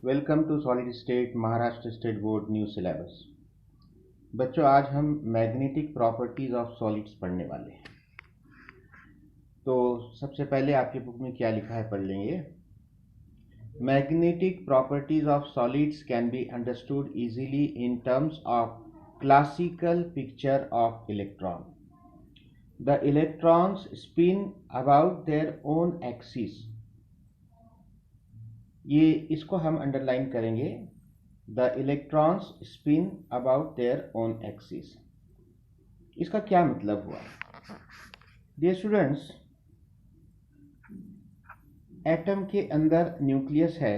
Welcome to solid state Maharashtra state board new syllabus. बच्चों, आज हम मैग्नेटिक प्रॉपर्टीज ऑफ सॉलिड्स पढ़ने वाले हैं। तो सबसे पहले आपकी बुक में क्या लिखा है पढ़ लेंगे। Magnetic properties of solids can be understood easily in terms of classical picture of electron. The electrons spin about their own axis. ये इसको हम अंडरलाइन करेंगे। The electrons spin about their own axis. इसका क्या मतलब हुआ? डियर स्टूडेंट्स, एटम के अंदर न्यूक्लियस है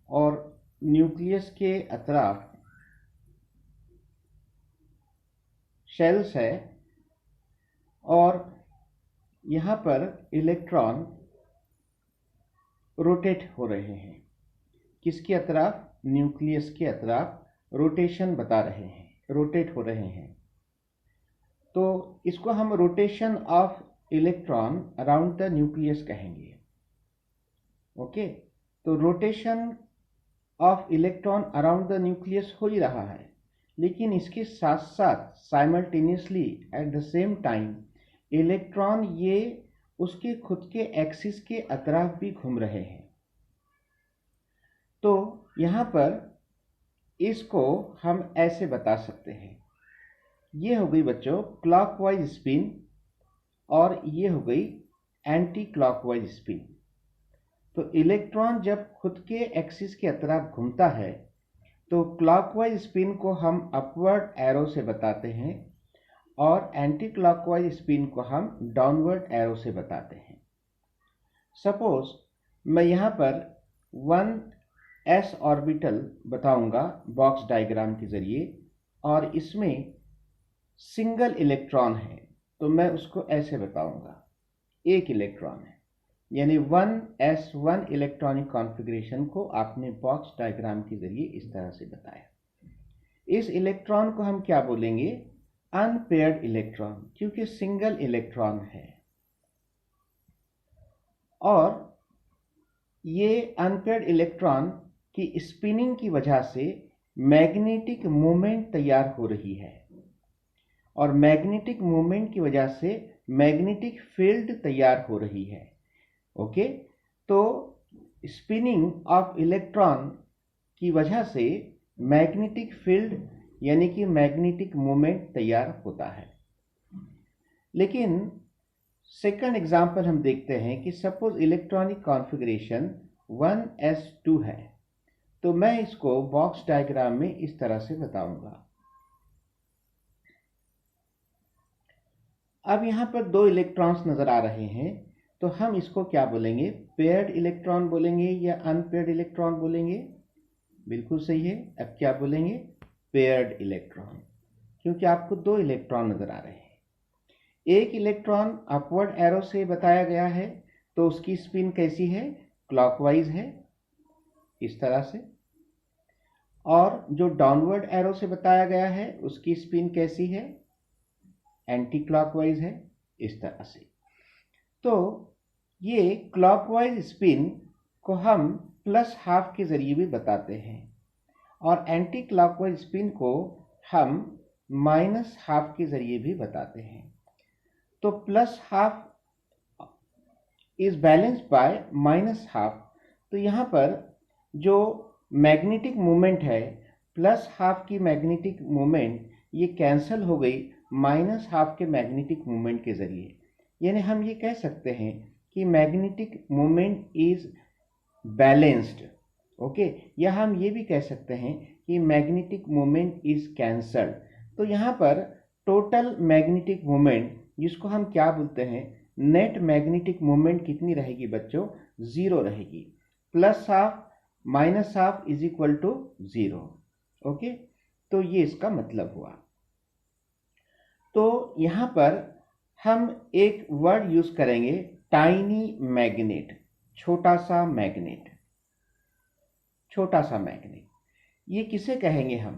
और न्यूक्लियस के अतराफ शेल्स है और यहाँ पर इलेक्ट्रॉन रोटेट हो रहे हैं। किसके अतराफ? न्यूक्लियस के अतराफ रोटेशन बता रहे हैं, रोटेट हो रहे हैं। तो इसको हम rotation of electron around the nucleus कहेंगे। ओके, तो rotation of electron around the nucleus हो ही रहा है, लेकिन इसके साथ साथ simultaneously at the same time electron ये उसके खुद के एक्सिस के अतराफ भी घूम रहे हैं। तो यहाँ पर इसको हम ऐसे बता सकते हैं, ये हो गई बच्चों क्लॉकवाइज स्पिन और ये हो गई एंटी क्लॉकवाइज स्पिन। तो इलेक्ट्रॉन जब खुद के एक्सिस के अतराफ घूमता है तो क्लॉकवाइज स्पिन को हम अपवर्ड एरो से बताते हैं और एंटी क्लॉकवाइज स्पिन को हम डाउनवर्ड एरो से बताते हैं। सपोज मैं यहाँ पर 1s ऑर्बिटल बताऊंगा बॉक्स डायग्राम के जरिए और इसमें सिंगल इलेक्ट्रॉन है, तो मैं उसको ऐसे बताऊंगा, एक इलेक्ट्रॉन है, यानी 1s1 इलेक्ट्रॉनिक कॉन्फ़िगरेशन को आपने बॉक्स डायग्राम के जरिए इस तरह से बताया। इस इलेक्ट्रॉन को हम क्या बोलेंगे? अनपेयर्ड इलेक्ट्रॉन, क्योंकि सिंगल इलेक्ट्रॉन है। और ये अनपेयर्ड इलेक्ट्रॉन की स्पिनिंग की वजह से मैग्नेटिक मूवमेंट तैयार हो रही है और मैग्नेटिक मूवमेंट की वजह से मैग्नेटिक फील्ड तैयार हो रही है। ओके, तो स्पिनिंग ऑफ इलेक्ट्रॉन की वजह से मैग्नेटिक फील्ड यानी कि मैग्नेटिक मूवमेंट तैयार होता है। लेकिन सेकंड एग्जांपल हम देखते हैं कि सपोज इलेक्ट्रॉनिक कॉन्फ़िगरेशन 1s2 है, तो मैं इसको बॉक्स डायग्राम में इस तरह से बताऊंगा। अब यहाँ पर दो इलेक्ट्रॉन्स नजर आ रहे हैं, तो हम इसको क्या बोलेंगे? पेयर्ड इलेक्ट्रॉन बोलेंगे या अनपेयर्ड इलेक्ट्रॉन बोलेंगे? बिल्कुल सही है। अब क्या बोलेंगे? पेयर्ड इलेक्ट्रॉन, क्योंकि आपको दो इलेक्ट्रॉन नजर आ रहे हैं। एक इलेक्ट्रॉन अपवर्ड एरो से बताया गया है, तो उसकी स्पिन कैसी है? क्लॉकवाइज है, इस तरह से। और जो डाउनवर्ड एरो से बताया गया है उसकी स्पिन कैसी है? एंटी क्लॉकवाइज है, इस तरह से। तो ये क्लॉकवाइज स्पिन को हम +½ के जरिए भी बताते हैं और एंटी क्लॉकवाइज स्पिन को हम -½ के जरिए भी बताते हैं। तो +½ इज बैलेंस्ड बाय -½ तो यहाँ पर जो मैग्नेटिक मूवमेंट है +½ की मैग्नेटिक मूवमेंट ये कैंसिल हो गई -½ के मैग्नेटिक मूवमेंट के जरिए। यानी हम ये कह सकते हैं कि magnetic movement is balanced. Okay, या हम ये भी कह सकते हैं कि मैग्नेटिक मूवमेंट इज कैंसल्ड। तो यहाँ पर टोटल मैग्नेटिक मूवमेंट, जिसको हम क्या बोलते हैं, नेट मैग्नेटिक मूवमेंट कितनी रहेगी बच्चों? 0 रहेगी। +½ -½ इज इक्वल टू 0। ओके, तो ये इसका मतलब हुआ। तो यहाँ पर हम एक वर्ड यूज करेंगे, टाइनी मैग्नेट, छोटा सा मैग्नेट। छोटा सा मैग्नेट ये किसे कहेंगे? हम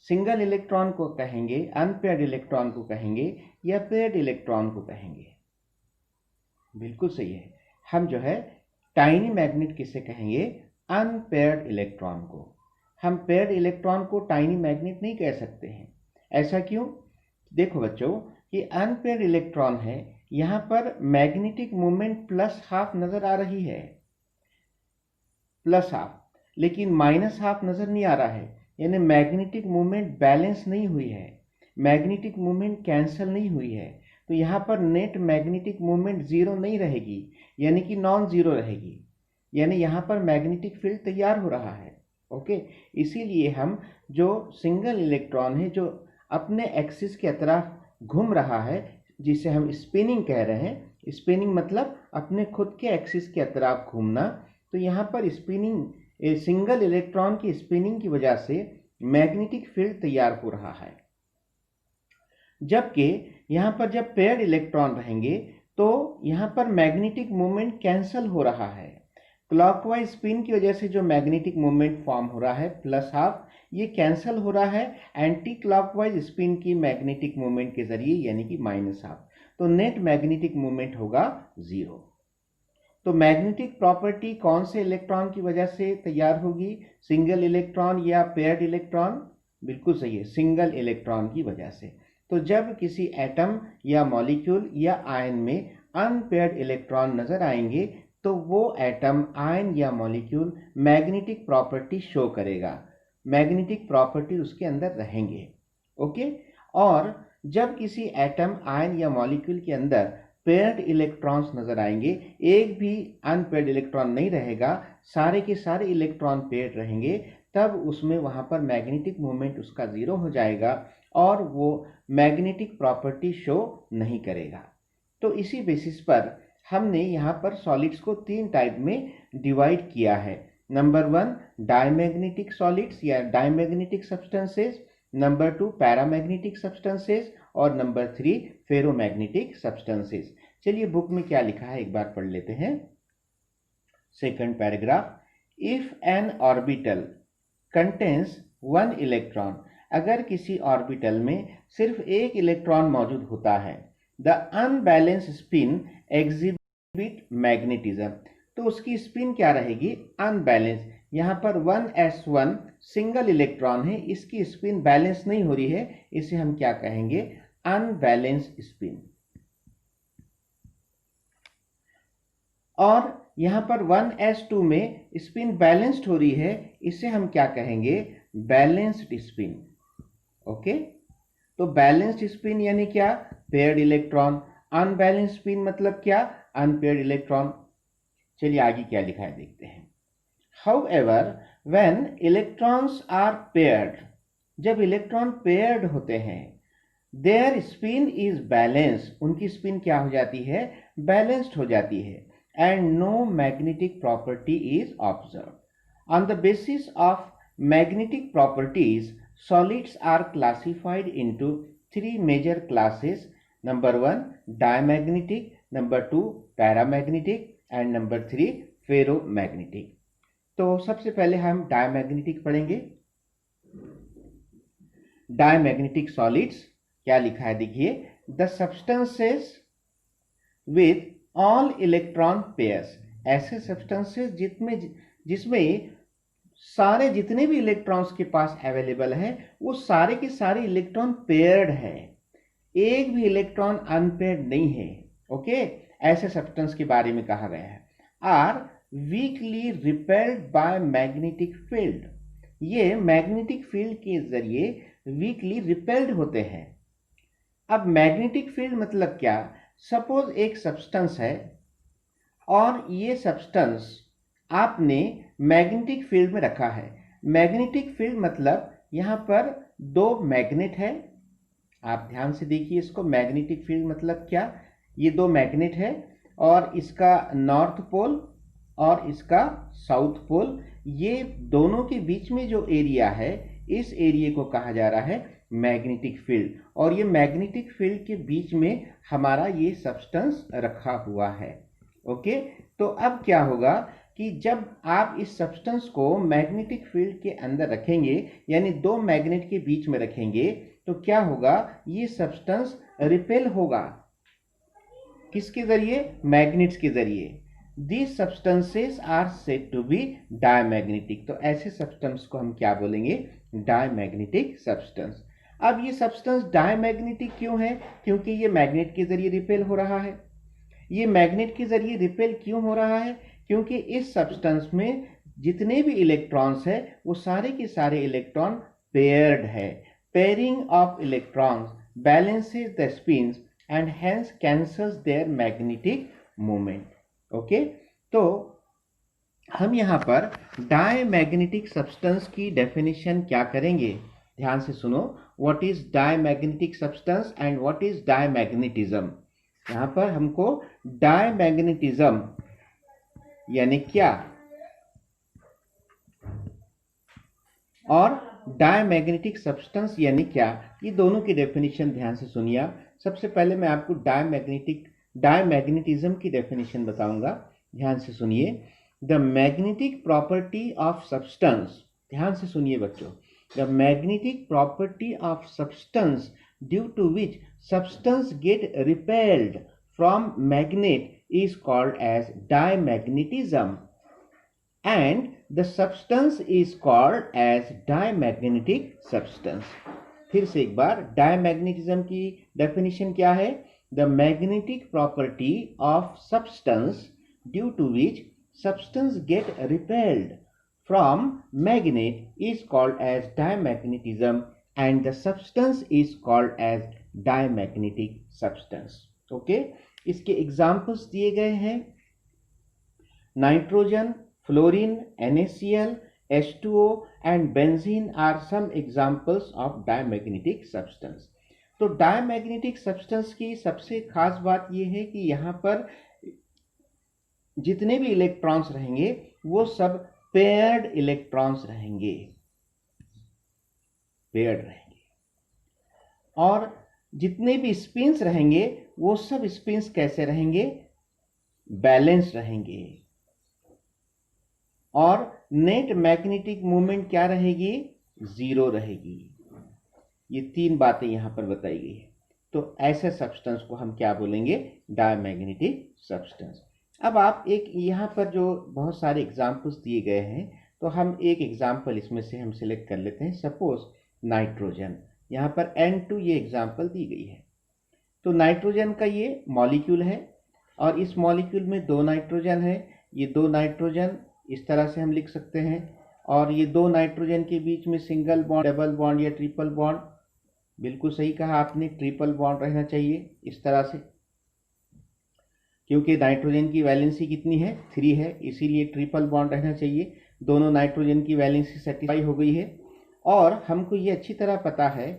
सिंगल इलेक्ट्रॉन को कहेंगे, अनपेयर्ड इलेक्ट्रॉन को कहेंगे या पेयर्ड इलेक्ट्रॉन को कहेंगे? बिल्कुल सही है, हम जो है टाइनी मैग्नेट किसे कहेंगे? अनपेयर्ड इलेक्ट्रॉन को। हम पेयर्ड इलेक्ट्रॉन को टाइनी मैग्नेट नहीं कह सकते हैं। ऐसा क्यों? देखो बच्चों, ये अनपेयर्ड इलेक्ट्रॉन है, यहाँ पर मैग्नेटिक मोमेंट +½ नजर आ रही है, +½ लेकिन -½ नजर नहीं आ रहा है, यानी मैग्नेटिक मोमेंट बैलेंस नहीं हुई है, मैग्नेटिक मोमेंट कैंसिल नहीं हुई है। तो यहाँ पर नेट मैग्नेटिक मोमेंट 0 नहीं रहेगी, यानी कि नॉन जीरो रहेगी, यानी यहाँ पर मैग्नेटिक फील्ड तैयार हो रहा है। ओके, इसीलिए हम जो सिंगल इलेक्ट्रॉन है जो अपने एक्सिस के तरफ घूम रहा है, जिसे हम स्पिनिंग कह रहे हैं, स्पिनिंग मतलब अपने खुद के एक्सिस के तरफ घूमना, तो यहाँ पर स्पिनिंग सिंगल इलेक्ट्रॉन की स्पिनिंग की वजह से मैग्नेटिक फील्ड तैयार हो रहा है। जबकि यहाँ पर जब पेयर्ड इलेक्ट्रॉन रहेंगे तो यहाँ पर मैग्नेटिक मोमेंट कैंसिल हो रहा है। क्लॉकवाइज स्पिन की वजह से जो मैग्नेटिक मोमेंट फॉर्म हो रहा है +½ ये कैंसिल हो रहा है एंटी क्लॉकवाइज स्पिन की मैग्नेटिक मोमेंट के जरिए, यानी कि -½ तो नेट मैग्नेटिक मोमेंट होगा 0। तो मैग्नेटिक प्रॉपर्टी कौन से इलेक्ट्रॉन की वजह से तैयार होगी? सिंगल इलेक्ट्रॉन या पेयर्ड इलेक्ट्रॉन? बिल्कुल सही है, सिंगल इलेक्ट्रॉन की वजह से। तो जब किसी एटम या मॉलिक्यूल या आयन में अनपेयर्ड इलेक्ट्रॉन नजर आएंगे तो वो एटम, आयन या मॉलिक्यूल मैग्नेटिक प्रॉपर्टी शो करेगा, मैग्नेटिक प्रॉपर्टी उसके अंदर रहेंगे। ओके, और जब किसी एटम, आयन या मॉलिक्यूल के अंदर पेयर्ड इलेक्ट्रॉन्स नजर आएंगे, एक भी अनपेयर्ड इलेक्ट्रॉन नहीं रहेगा, सारे के सारे इलेक्ट्रॉन पेयर्ड रहेंगे, तब उसमें वहां पर मैग्नेटिक मोमेंट उसका 0 हो जाएगा और वो मैग्नेटिक प्रॉपर्टी शो नहीं करेगा। तो इसी बेसिस पर हमने यहाँ पर सॉलिड्स को 3 टाइप में डिवाइड किया है। नंबर 1 डायमैग्नेटिक सॉलिड्स या diamagnetic substances, number 2 paramagnetic substances और नंबर 3 फेरोमैग्नेटिक सब्सटेंसेस। चलिए बुक में क्या लिखा है एक बार पढ़ लेते हैं। Second paragraph, if N orbital contains 1 electron, अगर किसी ऑर्बिटल में सिर्फ एक इलेक्ट्रॉन मौजूद होता है, the unbalance spin exhibit magnetism, तो उसकी स्पिन क्या रहेगी? अनबैलेंस। यहाँ पर 1s1 सिंगल इलेक्ट्रॉन है, इसकी स्पिन बैलेंस नहीं हो रही है, इसे हम क्या कहेंगे? Unbalance spin. और यहाँ पर 1s2 में स्पिन बैलेंस्ड हो रही है, इसे हम क्या कहेंगे? Balanced spin. ओके, तो बैलेंस्ड स्पिन यानी क्या? Paired electron. अनबैलेंस्ड स्पिन मतलब क्या? Unpaired electron. चलिए आगे क्या लिखा है देखते हैं। However, when electrons are paired, जब इलेक्ट्रॉन पेयर्ड होते हैं, their spin is balanced, उनकी स्पिन क्या हो जाती है? बैलेंस्ड हो जाती है, and no magnetic property is observed. On the basis of magnetic properties, solids are classified into 3 major classes. Number 1 diamagnetic, number 2 paramagnetic and number 3 ferromagnetic. तो सबसे पहले हम डायमैग्नेटिक पढ़ेंगे। डायमैग्नेटिक सॉलिड्स क्या लिखा है देखिए, the substances with all electron pairs, ऐसे सब्सटेंसेस जिसमें सारे जितने भी इलेक्ट्रॉन्स के पास अवेलेबल है वो सारे के सारे इलेक्ट्रॉन पेयर्ड है, एक भी इलेक्ट्रॉन अनपेयर्ड नहीं है। ओके, ऐसे सब्सटेंस के बारे में कहा गया है। Are weakly repelled by magnetic field, ये मैग्नेटिक फील्ड के जरिए वीकली रिपेल्ड होते हैं। अब मैग्नेटिक फील्ड मतलब क्या? सपोज एक सब्सटेंस है और ये सब्सटेंस आपने मैग्नेटिक फील्ड में रखा है। मैग्नेटिक फील्ड मतलब यहाँ पर 2 मैग्नेट है, आप ध्यान से देखिए इसको। मैग्नेटिक फील्ड मतलब क्या? ये 2 मैग्नेट है और इसका नॉर्थ पोल और इसका साउथ पोल, ये दोनों के बीच में जो एरिया है, इस एरिया को कहा जा रहा है मैग्नेटिक फील्ड। और ये मैग्नेटिक फील्ड के बीच में हमारा ये सब्सटेंस रखा हुआ है। ओके, तो अब क्या होगा कि जब आप इस सब्सटेंस को मैग्नेटिक फील्ड के अंदर रखेंगे, यानी 2 मैग्नेट के बीच में रखेंगे, तो क्या होगा? ये सब्सटेंस रिपेल होगा। किसके जरिए? मैग्नेट्स के जरिए। these substances are said to be diamagnetic। तो ऐसे सब्सटेंस को हम क्या बोलेंगे? Diamagnetic substance. अब ये सब्सटेंस डायमैग्नेटिक क्यों है? क्योंकि ये मैग्नेट के जरिए रिपेल हो रहा है। ये मैग्नेट के जरिए रिपेल क्यों हो रहा है? क्योंकि इस सब्सटेंस में जितने भी इलेक्ट्रॉन्स है वो सारे के सारे इलेक्ट्रॉन पेयर्ड है। Pairing of electrons balances the spins and hence cancels their magnetic moment। Okay, तो हम यहाँ पर डायमैग्नेटिक सब्सटेंस की डेफिनेशन क्या करेंगे? ध्यान से सुनो। What is diamagnetic substance and what is diamagnetism. यहाँ पर हमको डायमैग्नेटिज्म यानी क्या और डायमैग्नेटिक सब्सटेंस यानी क्या, ये दोनों की डेफिनेशन ध्यान से सुनिए। सबसे पहले मैं आपको डायमैग्नेटिज्म की डेफिनेशन बताऊंगा। ध्यान से सुनिए। The magnetic property of substance, ध्यान से सुनिए बच्चों, the magnetic property of substance due to which substance get repelled from magnet is called as diamagnetism and the substance is called as diamagnetic substance। फिर से एक बार, डायमैग्नेटिज्म की definition क्या है? The magnetic property of substance due to which substance get repelled from magnet is called as diamagnetism and the substance is called as diamagnetic substance. Okay, इसके examples दिए गए हैं। Nitrogen, fluorine, NaCl, H2O and benzene are some examples of diamagnetic substance. तो diamagnetic substance की सबसे खास बात यह है कि यहाँ पर जितने भी इलेक्ट्रॉन्स रहेंगे वो सब पेयर्ड इलेक्ट्रॉन्स रहेंगे, पेयर्ड रहेंगे। और जितने भी स्पिन्स रहेंगे वो सब स्पिन्स कैसे रहेंगे? बैलेंस रहेंगे। और नेट मैग्नेटिक मोमेंट क्या रहेगी? जीरो रहेगी। ये तीन बातें यहां पर बताई गई है। तो ऐसे सब्सटेंस को हम क्या बोलेंगे? Diamagnetic substance. अब आप एक यहां पर जो बहुत सारे एग्जाम्पल्स दिए गए हैं, तो हम एक एग्जाम्पल इसमें से हम सिलेक्ट कर लेते हैं। सपोज नाइट्रोजन, यहाँ पर N2 ये एग्जाम्पल दी गई है। तो नाइट्रोजन का ये मॉलिक्यूल है और इस मॉलिक्यूल में दो नाइट्रोजन है। ये दो नाइट्रोजन इस तरह से हम लिख सकते हैं और ये दो नाइट्रोजन के बीच में सिंगल बॉन्ड, डबल बॉन्ड या ट्रिपल बॉन्ड, बिल्कुल सही कहा आपने, ट्रिपल बॉन्ड रहना चाहिए इस तरह से, क्योंकि नाइट्रोजन की वैलेंसी कितनी है? 3 है, इसीलिए ट्रिपल बॉन्ड रहना चाहिए। दोनों नाइट्रोजन की वैलेंसी सेटिस्फाई हो गई है। और हमको ये अच्छी तरह पता है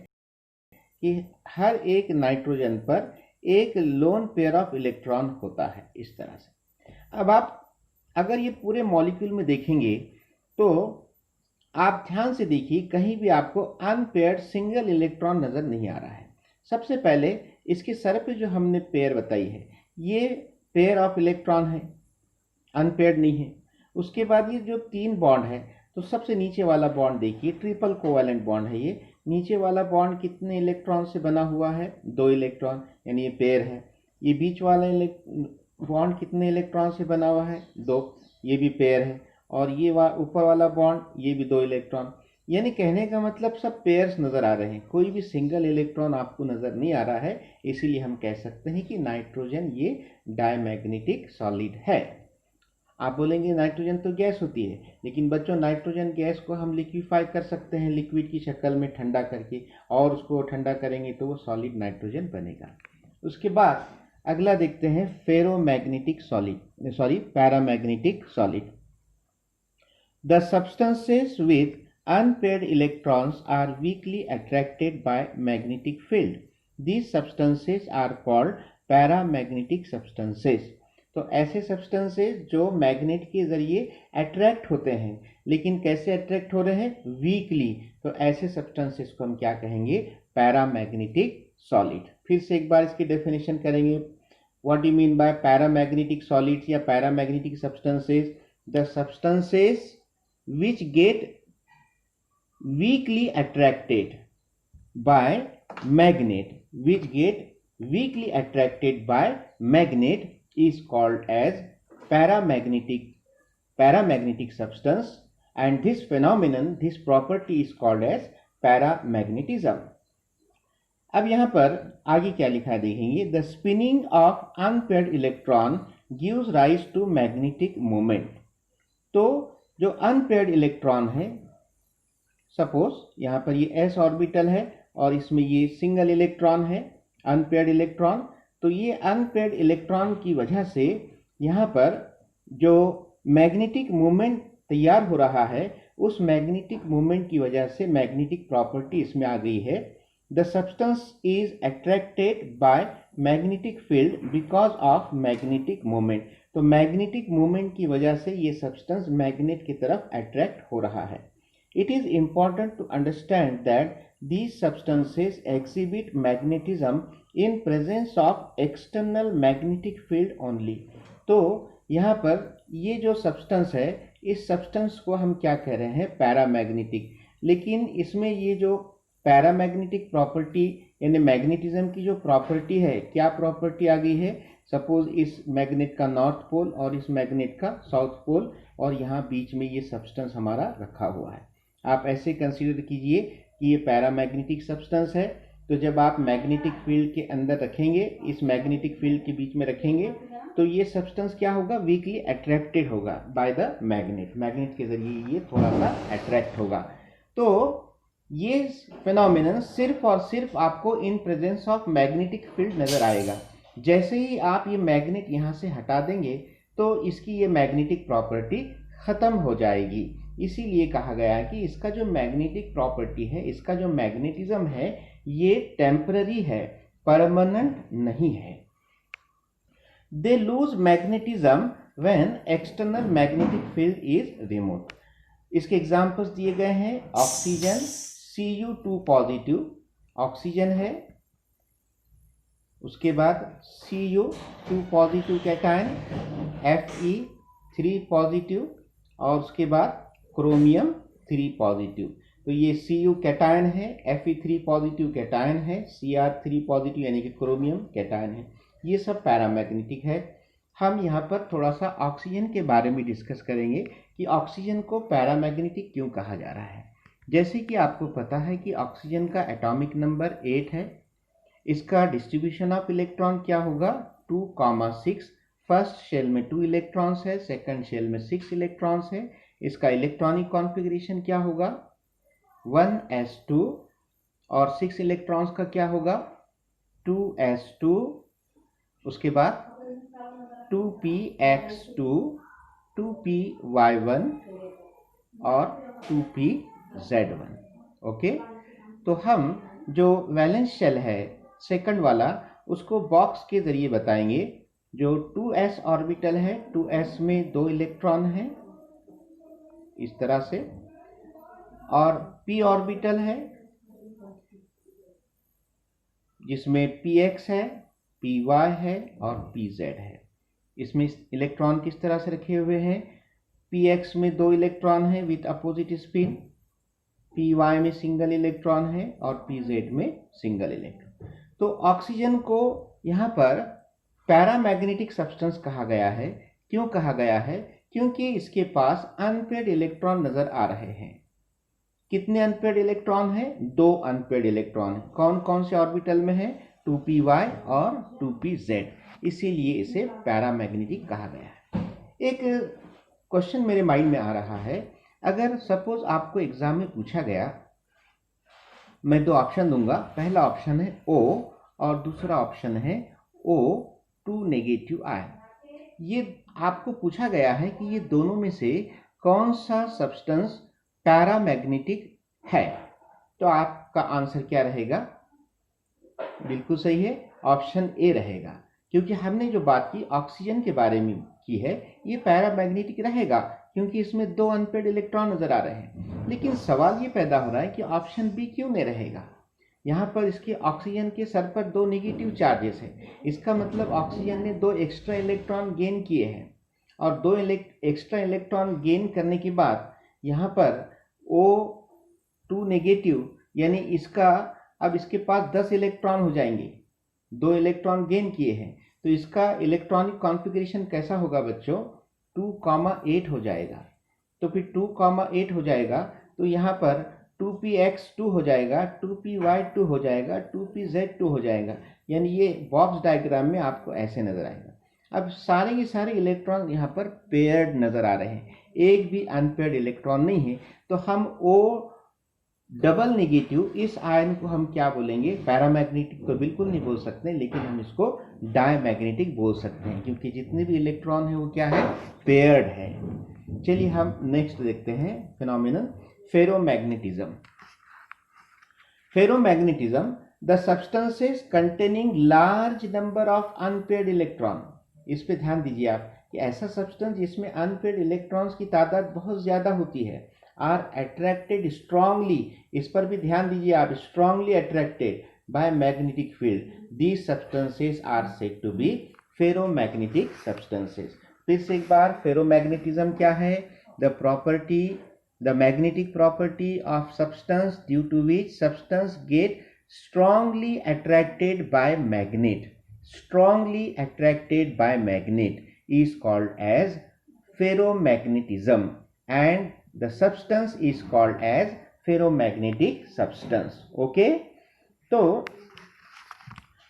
कि हर एक नाइट्रोजन पर एक लोन पेयर ऑफ इलेक्ट्रॉन होता है इस तरह से। अब आप अगर ये पूरे मॉलिक्यूल में देखेंगे तो आप ध्यान से देखिए, कहीं भी आपको अनपेयर्ड सिंगल इलेक्ट्रॉन नजर नहीं आ रहा है। सबसे पहले इसके सर पे जो हमने पेयर बताई है ये पेयर ऑफ इलेक्ट्रॉन है, अनपेयर्ड नहीं है। उसके बाद ये जो 3 बॉन्ड है, तो सबसे नीचे वाला बॉन्ड देखिए, ट्रिपल कोवैलेंट बॉन्ड है। ये नीचे वाला बॉन्ड कितने इलेक्ट्रॉन से बना हुआ है? 2 इलेक्ट्रॉन, यानी ये पेयर है। ये बीच वाला बॉन्ड कितने इलेक्ट्रॉन से बना हुआ है? 2, ये भी पेयर है। और ये ऊपर वाला बॉन्ड ये भी 2 इलेक्ट्रॉन। यानी कहने का मतलब सब पेयर्स नजर आ रहे हैं, कोई भी सिंगल इलेक्ट्रॉन आपको नजर नहीं आ रहा है। इसीलिए हम कह सकते हैं कि नाइट्रोजन ये डायमैग्नेटिक सॉलिड है। आप बोलेंगे नाइट्रोजन तो गैस होती है, लेकिन बच्चों नाइट्रोजन गैस को हम लिक्विफाई कर सकते हैं लिक्विड की शक्ल में ठंडा करके, और उसको ठंडा करेंगे तो वो सॉलिड नाइट्रोजन बनेगा। उसके बाद अगला देखते हैं ferromagnetic solid, sorry paramagnetic solid. The substances with unpaired electrons are weakly attracted by magnetic field. These substances are called paramagnetic substances। तो ऐसे सब्सटेंसेस जो मैग्नेट के जरिए अट्रैक्ट होते हैं, लेकिन कैसे अट्रैक्ट हो रहे हैं? वीकली। तो ऐसे सब्सटेंसेस को हम क्या कहेंगे? Paramagnetic solid. फिर से एक बार इसकी डेफिनेशन करेंगे। What do you mean by paramagnetic solids या paramagnetic substances? The substances which get weakly attracted by magnet, which get weakly attracted by magnet is called as paramagnetic substance, and this phenomenon, this property is called as paramagnetism. अब यहाँ पर आगे क्या लिखा देखेंगे, the spinning of unpaired electron gives rise to magnetic moment. तो जो unpaired electron है, सपोज यहाँ पर ये s ऑर्बिटल है और इसमें ये सिंगल इलेक्ट्रॉन है, अनपेयर्ड इलेक्ट्रॉन, तो ये अनपेयर्ड इलेक्ट्रॉन की वजह से यहाँ पर जो मैग्नेटिक मोमेंट तैयार हो रहा है, उस मैग्नेटिक मोमेंट की वजह से मैग्नेटिक प्रॉपर्टी इसमें आ गई है। The substance is attracted by magnetic field because of magnetic moment. तो मैग्नेटिक मोमेंट की वजह से ये सब्सटेंस मैग्नेट की तरफ अट्रैक्ट हो रहा है। It is important to understand that these substances exhibit magnetism in presence of external magnetic field only। तो यहाँ पर ये जो सब्सटेंस है, इस सब्सटेंस को हम क्या कह रहे हैं, पैरामैग्नेटिक। लेकिन इसमें ये जो पैरामैग्नेटिक प्रॉपर्टी यानी मैग्नेटिज्म की जो प्रॉपर्टी है, क्या प्रॉपर्टी आ गई है, सपोज इस मैग्नेट का नॉर्थ पोल और इस मैग्नेट का साउथ पोल, और यहाँ बीच में ये सब्सटेंस हमारा रखा हुआ है। आप ऐसे कंसीडर कीजिए कि ये पैरामैग्नेटिक सब्सटेंस है। तो जब आप मैग्नेटिक फील्ड के अंदर रखेंगे, इस मैग्नेटिक फील्ड के बीच में रखेंगे, तो ये सब्सटेंस क्या होगा, वीकली अट्रैक्टेड होगा बाय द मैग्नेट, मैग्नेट के जरिए ये थोड़ा सा अट्रैक्ट होगा। तो ये फिनोमिनन सिर्फ और सिर्फ आपको in presence of magnetic field नजर आएगा। जैसे ही आप ये मैग्नेट यहाँ से हटा देंगे तो इसकी ये मैग्नेटिक प्रॉपर्टी खत्म हो जाएगी। इसीलिए कहा गया है कि इसका जो मैग्नेटिक प्रॉपर्टी है, इसका जो मैग्नेटिज्म है, ये टेम्पररी है, परमानेंट नहीं है। They lose magnetism when external magnetic field is removed. इसके एग्जांपल्स दिए गए हैं, ऑक्सीजन Cu2 पॉजिटिव ऑक्सीजन है, उसके बाद Cu2 positive cation, Fe3 positive, और उसके बाद क्रोमियम 3 पॉजिटिव। तो ये Cu कैटायन है, Fe3 पॉजिटिव कैटायन है, Cr3 पॉजिटिव यानी कि क्रोमियम कैटायन है। ये सब पैरामैग्नेटिक है। हम यहाँ पर थोड़ा सा ऑक्सीजन के बारे में डिस्कस करेंगे कि ऑक्सीजन को पैरामैग्नेटिक क्यों कहा जा रहा है। जैसे कि आपको पता है कि ऑक्सीजन का एटॉमिक नंबर 8 है। इसका डिस्ट्रीब्यूशन ऑफ इलेक्ट्रॉन क्या होगा, 2,6। फर्स्ट शेल में 2 इलेक्ट्रॉन्स है, सेकंड शेल में 6 इलेक्ट्रॉन्स है। इसका इलेक्ट्रॉनिक कॉन्फ़िगरेशन क्या होगा, 1s2, और 6 इलेक्ट्रॉन्स का क्या होगा, 2s2, उसके बाद 2px2, 2py1 और 2pz1। ओके, तो हम जो वैलेंस शेल है सेकंड वाला, उसको बॉक्स के जरिए बताएंगे। जो 2s ऑर्बिटल है, 2s में 2 इलेक्ट्रॉन हैं इस तरह से, और p ऑर्बिटल है जिसमें px है, py है और pz है। इसमें इलेक्ट्रॉन किस तरह से रखे हुए हैं, px में 2 इलेक्ट्रॉन है विथ अपोजिट स्पिन, py में सिंगल इलेक्ट्रॉन है और pz में सिंगल इलेक्ट्रॉन। तो ऑक्सीजन को यहाँ पर पैरामैग्नेटिक सब्सटेंस कहा गया है। क्यों कहा गया है, क्योंकि इसके पास अनपेयर्ड इलेक्ट्रॉन नजर आ रहे हैं। कितने अनपेयर्ड इलेक्ट्रॉन हैं, 2 अनपेयर्ड इलेक्ट्रॉन। कौन कौन से ऑर्बिटल में है, 2py और 2pz, इसीलिए इसे पैरामैग्नेटिक कहा गया है। एक क्वेश्चन मेरे माइंड में आ रहा है, अगर सपोज आपको एग्जाम में पूछा गया, मैं 2 ऑप्शन दूंगा, पहला ऑप्शन है O और दूसरा ऑप्शन है O2 नेगेटिव आयन। ये आपको पूछा गया है कि ये दोनों में से कौन सा सब्सटेंस पैरामैग्नेटिक है, तो आपका आंसर क्या रहेगा, बिल्कुल सही है, ऑप्शन ए रहेगा। क्योंकि हमने जो बात की ऑक्सीजन के बारे में की है, ये पैरामैग्नेटिक रहेगा क्योंकि इसमें 2 अनपेयर्ड इलेक्ट्रॉन नजर आ रहे हैं। लेकिन सवाल ये पैदा हो रहा है कि ऑप्शन बी क्यों नहीं रहेगा। यहाँ पर इसके ऑक्सीजन के सर पर 2 नेगेटिव चार्जेस है, इसका मतलब ऑक्सीजन ने 2 एक्स्ट्रा इलेक्ट्रॉन गेन किए हैं, और 2 एक्स्ट्रा इलेक्ट्रॉन गेन करने के बाद यहाँ पर O2 नेगेटिव यानी इसका अब इसके पास 10 इलेक्ट्रॉन हो जाएंगे, 2 इलेक्ट्रॉन गेन किए हैं, तो इसका इलेक्ट्रॉनिक कॉन्फ़िगरेशन कैसा होगा बच्चों, 2,8 हो जाएगा। तो फिर 2,8 हो जाएगा तो यहाँ पर 2px2 हो जाएगा, 2py2 हो जाएगा, 2pz2 हो जाएगा, यानी ये बॉक्स डायग्राम में आपको ऐसे नजर आएगा। अब सारे के सारे इलेक्ट्रॉन यहाँ पर पेयर्ड नजर आ रहे हैं, एक भी अनपेयर्ड इलेक्ट्रॉन नहीं है। तो हम O डबल नेगेटिव इस आयन को हम क्या बोलेंगे, पैरामैग्नेटिक तो बिल्कुल नहीं बोल सकते, लेकिन हम इसको डायमैग्नेटिक बोल सकते हैं, क्योंकि जितने भी इलेक्ट्रॉन है वो क्या है, पेयर्ड है। चलिए हम नेक्स्ट देखते हैं phenomenon ferromagnetism. Ferromagnetism, the substances containing large number of unpaired electron. इस पे ध्यान दीजिए आप कि ऐसा सब्सटेंस जिसमें अनपेयर्ड इलेक्ट्रॉन्स की तादाद बहुत ज्यादा होती है, आर अट्रैक्टेड स्ट्रांगली, इस पर भी ध्यान दीजिए आप, strongly attracted by magnetic field, these substances are said to be ferromagnetic substances. फिर से एक बार, फेरोमैग्नेटिज्म क्या है, the property, the magnetic property of substance due to which substance get strongly attracted by magnet, strongly attracted by magnet is called as ferromagnetism, and the substance is called as ferromagnetic substance. Okay, तो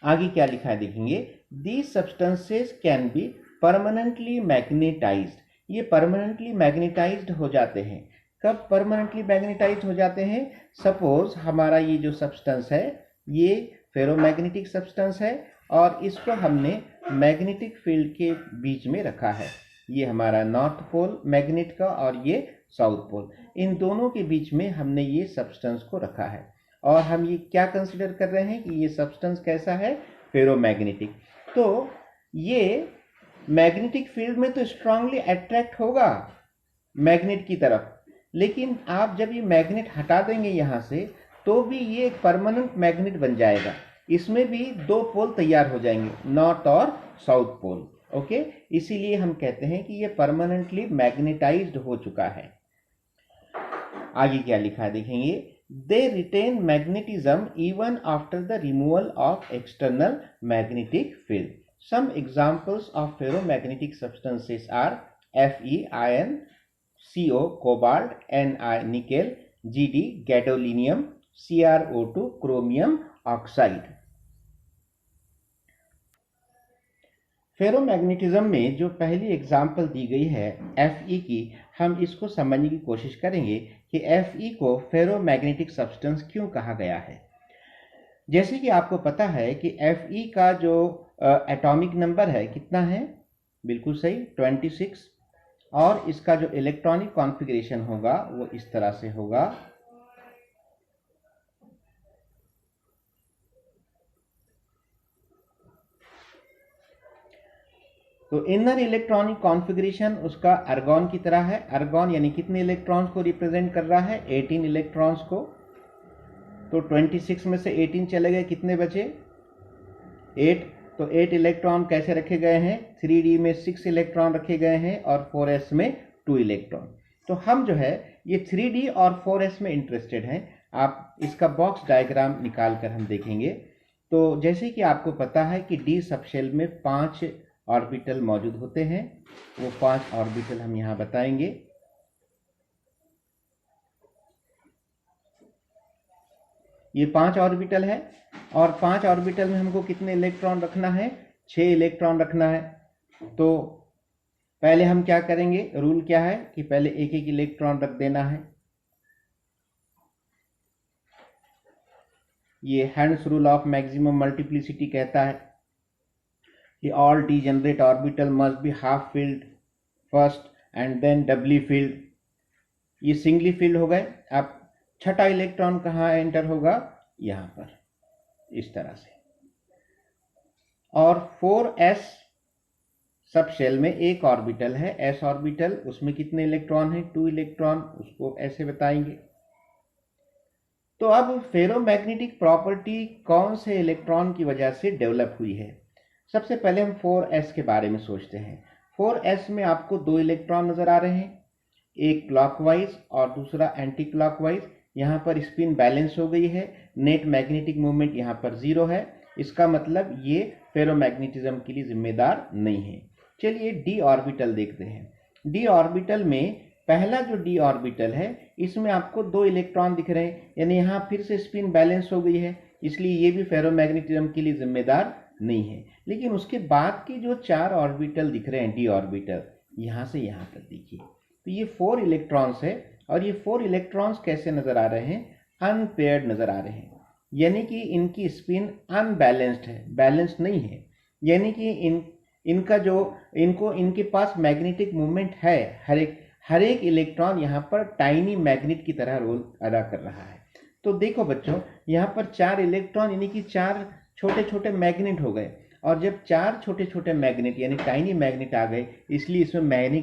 आगे क्या लिखा है देखेंगे, these substances can be permanently magnetized, ये permanently magnetized हो जाते हैं। कब परमानेंटली मैग्नेटाइज हो जाते हैं, सपोज हमारा ये जो सब्सटेंस है ये फेरोमैग्नेटिक सब्सटेंस है और इसको हमने मैग्नेटिक फील्ड के बीच में रखा है, ये हमारा नॉर्थ पोल मैग्नेट का और ये साउथ पोल, इन दोनों के बीच में हमने ये सब्सटेंस को रखा है और हम ये क्या कंसिडर कर रहे हैं कि ये सब्सटेंस कैसा है, फेरोमैग्नेटिक। तो ये मैग्नेटिक फील्ड में तो स्ट्रांगली अट्रैक्ट होगा मैग्नेट की तरफ, लेकिन आप जब ये मैग्नेट हटा देंगे यहाँ से तो भी ये एक परमानेंट मैग्नेट बन जाएगा, इसमें भी दो पोल तैयार हो जाएंगे, नॉर्थ और साउथ पोल। ओके, इसीलिए हम कहते हैं कि ये परमानेंटली मैग्नेटाइज्ड हो चुका है। आगे क्या लिखा है देखेंगे, they retain magnetism even after the removal of external magnetic field. Some examples of ferromagnetic substances are Fe iron, CO cobalt, Ni nickel, Gd gadolinium, CrO2 chromium oxide। Ferromagnetism में जो पहली एग्जाम्पल दी गई है Fe की, हम इसको समझने की कोशिश करेंगे कि Fe को फेरोमैग्नेटिक सब्सटेंस क्यों कहा गया है। जैसे कि आपको पता है कि Fe का जो एटॉमिक नंबर है कितना है, बिल्कुल सही 26, और इसका जो इलेक्ट्रॉनिक कॉन्फ़िगरेशन होगा वो इस तरह से होगा, तो इनर इलेक्ट्रॉनिक कॉन्फ़िगरेशन उसका आर्गॉन की तरह है। आर्गॉन यानी कितने इलेक्ट्रॉन्स को रिप्रेजेंट कर रहा है, 18 इलेक्ट्रॉन्स को। तो 26 में से 18 चले गए, कितने बचे, 8। तो 8 इलेक्ट्रॉन कैसे रखे गए हैं, 3d में 6 इलेक्ट्रॉन रखे गए हैं और 4s में 2 इलेक्ट्रॉन। तो हम जो है ये 3d और 4s में इंटरेस्टेड हैं। आप इसका बॉक्स डायग्राम निकाल कर हम देखेंगे। तो जैसे कि आपको पता है कि d सबशेल में 5 ऑर्बिटल मौजूद होते हैं, वो 5 ऑर्बिटल हम यहाँ बताएंगे। ये 5 ऑर्बिटल है और 5 ऑर्बिटल में हमको कितने इलेक्ट्रॉन रखना है, 6 इलेक्ट्रॉन रखना है। तो पहले हम क्या करेंगे, रूल क्या है कि पहले एक एक इलेक्ट्रॉन रख देना है। ये Hund's rule of maximum multiplicity कहता है कि all degenerate orbital must be half filled first and then doubly filled. ये सिंगली फिल्ड हो गए। अब छठा इलेक्ट्रॉन कहाँ एंटर होगा, यहाँ पर, इस तरह से। और 4s सब शेल में एक ऑर्बिटल है, s ऑर्बिटल, उसमें कितने इलेक्ट्रॉन है, 2 इलेक्ट्रॉन, उसको ऐसे बताएंगे। तो अब फेरोमैग्नेटिक प्रॉपर्टी कौन से इलेक्ट्रॉन की वजह से डेवलप हुई है। सबसे पहले हम 4s के बारे में सोचते हैं। 4s में आपको 2 इलेक्ट्रॉन नजर आ रहे हैं, एक क्लॉकवाइज और दूसरा एंटी क्लॉकवाइज। यहाँ पर स्पिन बैलेंस हो गई है, नेट मैग्नेटिक मूवमेंट यहाँ पर 0 है। इसका मतलब ये फेरोमैग्नेटिज्म के लिए जिम्मेदार नहीं है। चलिए डी ऑर्बिटल देखते हैं। डी ऑर्बिटल में पहला जो डी ऑर्बिटल है इसमें आपको 2 इलेक्ट्रॉन दिख रहे हैं, यानी यहाँ फिर से स्पिन बैलेंस हो गई है, इसलिए ये भी फेरोमैग्नेटिज्म के लिए जिम्मेदार नहीं है। लेकिन उसके बाद के जो 4 ऑर्बिटल दिख रहे हैं डी ऑर्बिटल, यहाँ से यहाँ तक देखिए, तो ये 4 इलेक्ट्रॉन्स है और ये 4 इलेक्ट्रॉन्स कैसे नजर आ रहे हैं? अनपेयर्ड नजर आ रहे हैं, यानी कि इनकी स्पिन अनबैलेंस्ड है, बैलेंस नहीं है। यानी कि इनका जो इनके पास मैग्नेटिक मूवमेंट है, हर एक इलेक्ट्रॉन यहाँ पर टाइनी मैग्नेट की तरह रोल अदा कर रहा है। तो देखो बच्चों, यहाँ पर 4 इलेक्ट्रॉन यानी कि 4 छोटे छोटे मैग्नेट हो गए, और जब 4 छोटे छोटे मैग्नेट यानी टाइनी मैग्नेट आ गए, इसलिए इसमें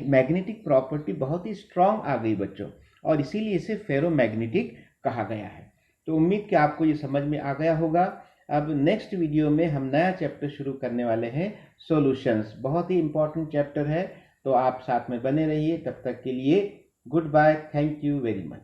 मैग्नेटिक प्रॉपर्टी बहुत ही स्ट्रांग आ गई बच्चों, और इसीलिए इसे फेरोमैग्नेटिक कहा गया है। तो उम्मीद कि आपको ये समझ में आ गया होगा। अब नेक्स्ट वीडियो में हम नया चैप्टर शुरू करने वाले हैं, सॉल्यूशंस। बहुत ही इंपॉर्टेंट चैप्टर है, तो आप साथ में बने रहिए। तब तक के लिए good bye, thank you very much.